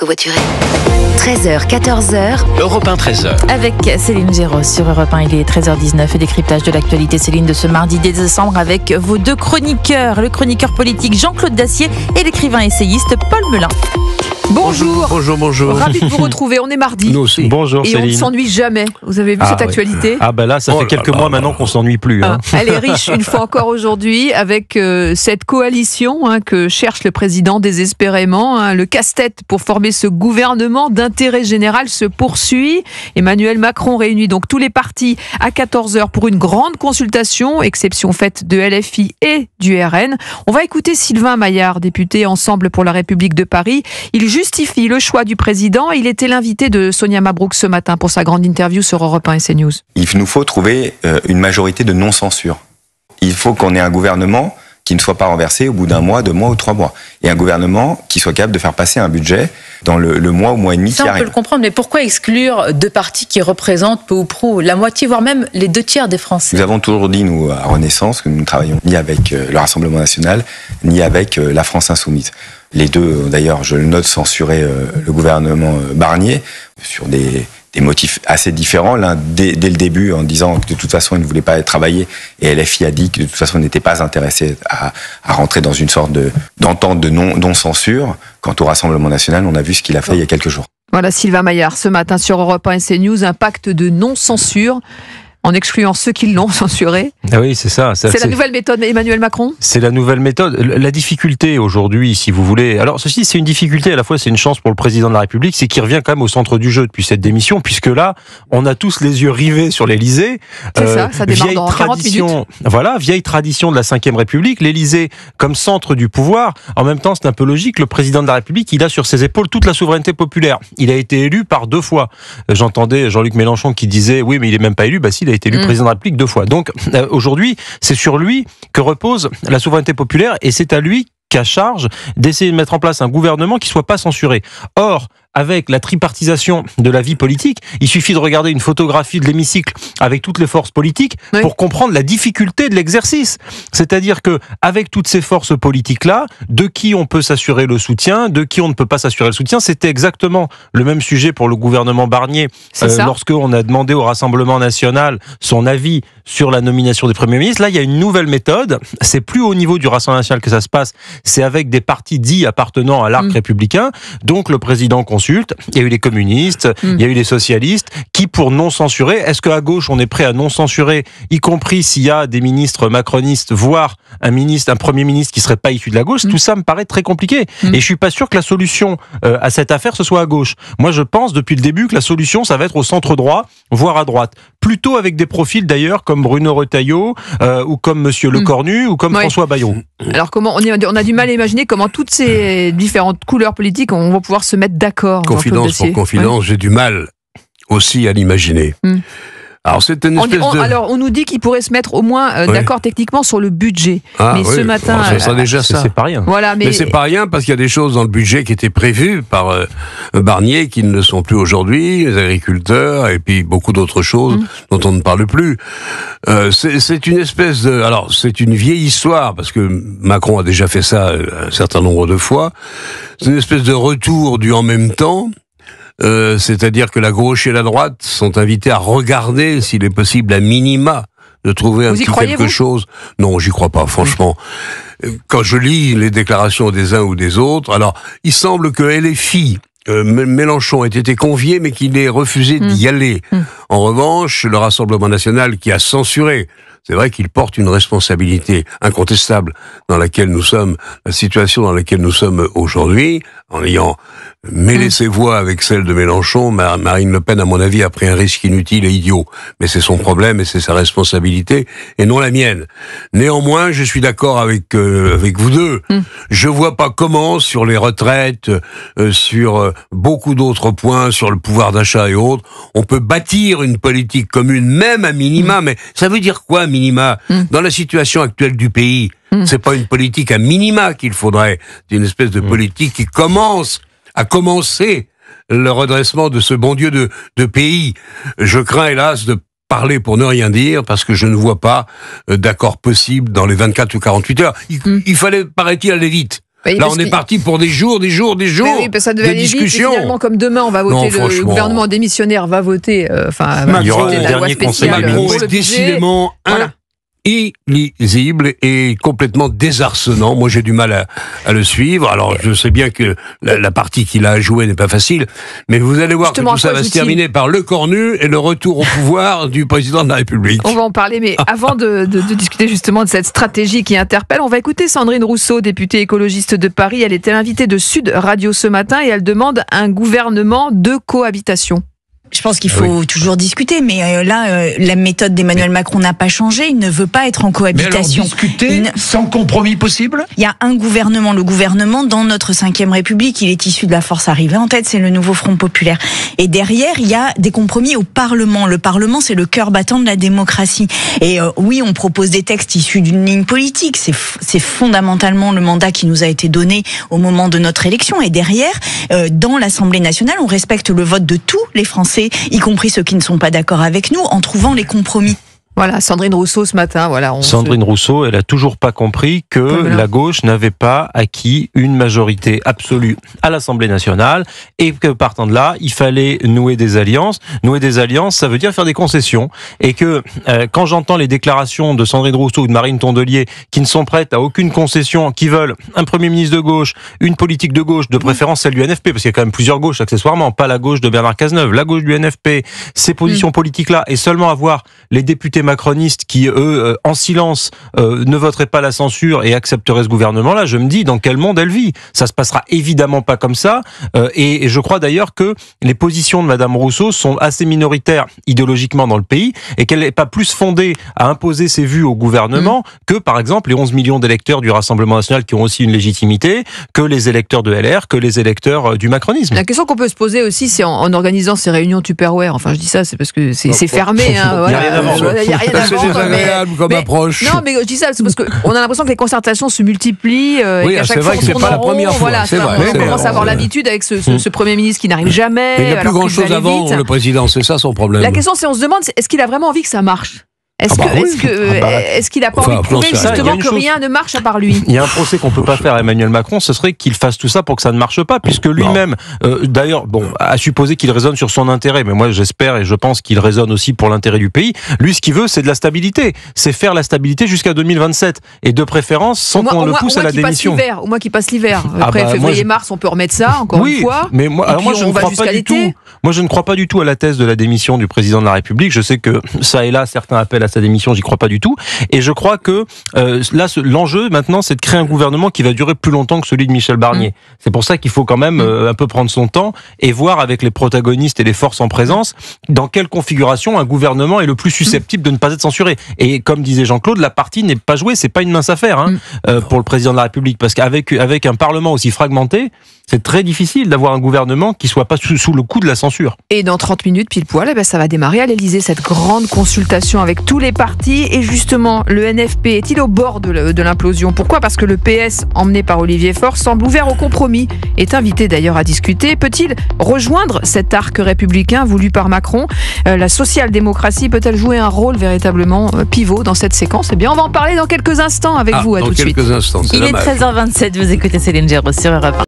covoiturer. 13h, 14h. Europe 1, 13h. Avec Céline Géros sur Europe 1, il est 13h19 et décryptage de l'actualité, Céline, de ce mardi 10 décembre avec vos deux chroniqueurs, le chroniqueur politique Jean-Claude Dacier et l'écrivain essayiste Paul Melun. Bonjour. Bonjour. Ravi de vous retrouver, on est mardi. Nous aussi. Bonjour Et Céline. on ne s'ennuie jamais. Vous avez vu cette actualité ? Ah ben là, ça fait quelques mois maintenant qu'on s'ennuie plus. Elle est riche une fois encore aujourd'hui avec cette coalition que cherche le président désespérément. Le casse-tête pour former ce gouvernement d'intérêt général se poursuit. Emmanuel Macron réunit donc tous les partis à 14h pour une grande consultation, exception faite de LFI et du RN. On va écouter Sylvain Maillard, député Ensemble pour la République de Paris. Il justifie le choix du président. Il était l'invité de Sonia Mabrouk ce matin pour sa grande interview sur Europe 1 et CNews. Il nous faut trouver une majorité de non-censure. Il faut qu'on ait un gouvernement qui ne soit pas renversé au bout d'un mois, 2 mois ou 3 mois. Et un gouvernement qui soit capable de faire passer un budget dans le mois ou mois et demi qui arrive. Ça, on peut le comprendre, mais pourquoi exclure 2 partis qui représentent peu ou prou la moitié, voire même les 2/3 des Français ? Nous avons toujours dit, nous, à Renaissance, que nous ne travaillons ni avec le Rassemblement National, ni avec la France Insoumise. Les deux, d'ailleurs, je le note, censuraient le gouvernement Barnier sur des motifs assez différents. L'un dès le début en disant que de toute façon il ne voulait pas travailler, et LFI a dit que de toute façon il n'était pas intéressé à rentrer dans une sorte d'entente de non-censure. Quant au Rassemblement National, on a vu ce qu'il a fait il y a quelques jours. Voilà Sylvain Maillard ce matin sur Europe 1 et CNews, un pacte de non-censure en excluant ceux qui l'ont censuré. Ah oui, c'est ça. C'est la nouvelle méthode Emmanuel Macron ? C'est la nouvelle méthode. La difficulté aujourd'hui, si vous voulez... Alors, ceci, c'est une difficulté, à la fois, c'est une chance pour le président de la République, c'est qu'il revient quand même au centre du jeu depuis cette démission, puisque là, on a tous les yeux rivés sur l'Élysée. C'est ça démarre dans 40 minutes. Voilà, vieille tradition de la Ve République, l'Élysée comme centre du pouvoir. En même temps, c'est un peu logique, le président de la République, il a sur ses épaules toute la souveraineté populaire. Il a été élu par 2 fois. J'entendais Jean-Luc Mélenchon qui disait, oui, mais il est même pas élu. Bah si, il a été élu président de la République 2 fois. Donc, aujourd'hui, c'est sur lui que repose la souveraineté populaire et c'est à lui qu'à charge d'essayer de mettre en place un gouvernement qui soit pas censuré. Or, avec la tripartisation de la vie politique, il suffit de regarder une photographie de l'hémicycle avec toutes les forces politiques pour comprendre la difficulté de l'exercice. C'est-à-dire que avec toutes ces forces politiques-là, de qui on peut s'assurer le soutien, de qui on ne peut pas s'assurer le soutien, c'était exactement le même sujet pour le gouvernement Barnier lorsqu'on a demandé au Rassemblement National son avis sur la nomination des premiers ministres. Là, il y a une nouvelle méthode. C'est plus au niveau du Rassemblement National que ça se passe. C'est avec des partis dits appartenant à l'arc républicain. Donc, le président consulte. Il y a eu les communistes, il y a eu les socialistes, qui pour non censurer, est-ce qu'à gauche on est prêt à non censurer, y compris s'il y a des ministres macronistes, voire un premier ministre qui serait pas issu de la gauche, tout ça me paraît très compliqué. Et je suis pas sûr que la solution à cette affaire ce soit à gauche. Moi je pense depuis le début que la solution ça va être au centre droit, voire à droite. Plutôt avec des profils d'ailleurs comme Bruno Retailleau ou comme Monsieur Lecornu ou comme François Bayrou. Alors comment on a du mal à imaginer comment toutes ces différentes couleurs politiques on va pouvoir se mettre d'accord. Confidence pour confidence, j'ai du mal aussi à l'imaginer. Alors c'est une espèce Alors on nous dit qu'il pourrait se mettre au moins d'accord techniquement sur le budget. Mais ce matin, ça déjà c'est pas rien. Voilà, mais c'est pas rien parce qu'il y a des choses dans le budget qui étaient prévues par Barnier qui ne le sont plus aujourd'hui, les agriculteurs et puis beaucoup d'autres choses dont on ne parle plus. C'est une espèce de, alors c'est une vieille histoire parce que Macron a déjà fait ça un certain nombre de fois. C'est une espèce de retour du en même temps. C'est-à-dire que la gauche et la droite sont invités à regarder, s'il est possible, à minima, de trouver un petit quelque chose. Non, j'y crois pas, franchement. Quand je lis les déclarations des uns ou des autres, alors, il semble que LFI, Mélenchon ait été convié, mais qu'il ait refusé d'y aller. En revanche, le Rassemblement National qui a censuré, c'est vrai qu'il porte une responsabilité incontestable dans laquelle nous sommes, la situation dans laquelle nous sommes aujourd'hui, en ayant mêlé ses voix avec celle de Mélenchon. Marine Le Pen, à mon avis, a pris un risque inutile et idiot. Mais c'est son problème et c'est sa responsabilité et non la mienne. Néanmoins, je suis d'accord avec vous deux. Je vois pas comment, sur les retraites, sur beaucoup d'autres points, sur le pouvoir d'achat et autres, on peut bâtir une politique commune, même à minima. Mais ça veut dire quoi, minima? Dans la situation actuelle du pays, c'est pas une politique à minima qu'il faudrait. C'est une espèce de politique qui a commencé le redressement de ce bon Dieu de pays. Je crains, hélas, de parler pour ne rien dire, parce que je ne vois pas d'accord possible dans les 24 ou 48 heures. Il fallait, paraît-il, aller vite. Oui, Là, on est parti pour des jours oui, ça devait de aller vite, discussion. et finalement, comme demain, on va voter, le gouvernement démissionnaire va voter, il y aura voter un la loi dernier conseil spéciale des Macron pour est le budget. décidément Voilà. illisible et complètement désarçonnant. Moi, j'ai du mal à le suivre. Alors, je sais bien que la partie qu'il a à jouer n'est pas facile, mais vous allez voir Justement, que tout ça à quoi va se joue-t-il terminer par le cornu et le retour au pouvoir du président de la République. On va en parler, mais avant de discuter justement de cette stratégie qui interpelle, on va écouter Sandrine Rousseau, députée écologiste de Paris. Elle était l'invitée de Sud Radio ce matin et elle demande un gouvernement de cohabitation. Je pense qu'il faut toujours discuter, mais la méthode d'Emmanuel Macron n'a pas changé. Il ne veut pas être en cohabitation. Mais alors discuter sans compromis possible ? Il y a un gouvernement. Le gouvernement, dans notre 5e République, il est issu de la force arrivée en tête, c'est le nouveau Front populaire. Et derrière, il y a des compromis au Parlement. Le Parlement, c'est le cœur battant de la démocratie. Et oui, on propose des textes issus d'une ligne politique. C'est fondamentalement le mandat qui nous a été donné au moment de notre élection. Et derrière, dans l'Assemblée nationale, on respecte le vote de tous les Français, y compris ceux qui ne sont pas d'accord avec nous, en trouvant les compromis. Voilà, Sandrine Rousseau ce matin. Voilà, Sandrine Rousseau, elle a toujours pas compris que la gauche n'avait pas acquis une majorité absolue à l'Assemblée nationale et que partant de là, il fallait nouer des alliances. Nouer des alliances, ça veut dire faire des concessions. Et que quand j'entends les déclarations de Sandrine Rousseau ou de Marine Tondelier qui ne sont prêtes à aucune concession, qui veulent un Premier ministre de gauche, une politique de gauche, de préférence celle du NFP, parce qu'il y a quand même plusieurs gauches accessoirement, pas la gauche de Bernard Cazeneuve, la gauche du NFP, ces positions politiques-là, et seulement avoir les députés macronistes qui, eux, en silence, ne voteraient pas la censure et accepteraient ce gouvernement-là, je me dis dans quel monde elle vit. Ça se passera évidemment pas comme ça. Et je crois d'ailleurs que les positions de Madame Rousseau sont assez minoritaires idéologiquement dans le pays et qu'elle n'est pas plus fondée à imposer ses vues au gouvernement que, par exemple, les 11 millions d'électeurs du Rassemblement national qui ont aussi une légitimité, que les électeurs de LR, que les électeurs du macronisme. La question qu'on peut se poser aussi, c'est en organisant ces réunions Tupperware. Enfin, je dis ça, c'est parce que c'est fermé. Hein, Il n'y a rien à vendre. Il y a rien à C'est vendre, désagréable comme approche. Non, mais je dis ça, c'est parce qu'on a l'impression que les concertations se multiplient. Oui, et qu'à c'est chaque vrai fois, que c'est on pas tourne la en première rond. fois, Voilà, c'est ça, vrai, on c'est commence vrai. à avoir l'habitude avec ce Premier ministre qui n'arrive jamais. Il n'y a plus alors qu'il grand-chose veut aller avant, vite. le président, c'est ça son problème. La question, c'est on se demande, est-ce qu'il a vraiment envie que ça marche ? Est-ce qu'il n'a pas envie de prouver ça, justement il y a une que chose- rien ne marche à part lui ? Il y a un procès qu'on peut pas faire à Emmanuel Macron, ce serait qu'il fasse tout ça pour que ça ne marche pas, puisque lui-même, d'ailleurs, à supposer qu'il raisonne sur son intérêt, mais moi j'espère et je pense qu'il raisonne aussi pour l'intérêt du pays. Lui, ce qu'il veut, c'est de la stabilité, c'est faire la stabilité jusqu'à 2027, et de préférence sans qu'on le pousse à la démission. Au moins qu'il passe l'hiver. Après février-mars, on peut remettre ça encore une fois. Mais moi, alors moi je ne crois pas du tout. Moi, je ne crois pas du tout à la thèse de la démission du président de la République. Je sais que ça et là, certains appellent à sa démission. J'y crois pas du tout. Et je crois que là, l'enjeu maintenant, c'est de créer un gouvernement qui va durer plus longtemps que celui de Michel Barnier. C'est pour ça qu'il faut quand même un peu prendre son temps et voir avec les protagonistes et les forces en présence dans quelle configuration un gouvernement est le plus susceptible de ne pas être censuré. Et comme disait Jean-Claude, la partie n'est pas jouée. C'est pas une mince affaire pour le président de la République, parce qu'avec un Parlement aussi fragmenté, c'est très difficile d'avoir un gouvernement qui soit pas sous le coup de la censure. Et dans 30 minutes, pile poil, ça va démarrer à l'Elysée, cette grande consultation avec tous les partis. Et justement, le NFP est-il au bord de l'implosion ? Pourquoi ? Parce que le PS, emmené par Olivier Faure, semble ouvert au compromis, est invité d'ailleurs à discuter. Peut-il rejoindre cet arc républicain voulu par Macron ? La social-démocratie peut-elle jouer un rôle véritablement pivot dans cette séquence ? Eh bien, on va en parler dans quelques instants avec vous. À tout de suite. Dans quelques instants, c'est Il est dommage. 13h27, vous écoutez Céline Géraud sur Europe 1.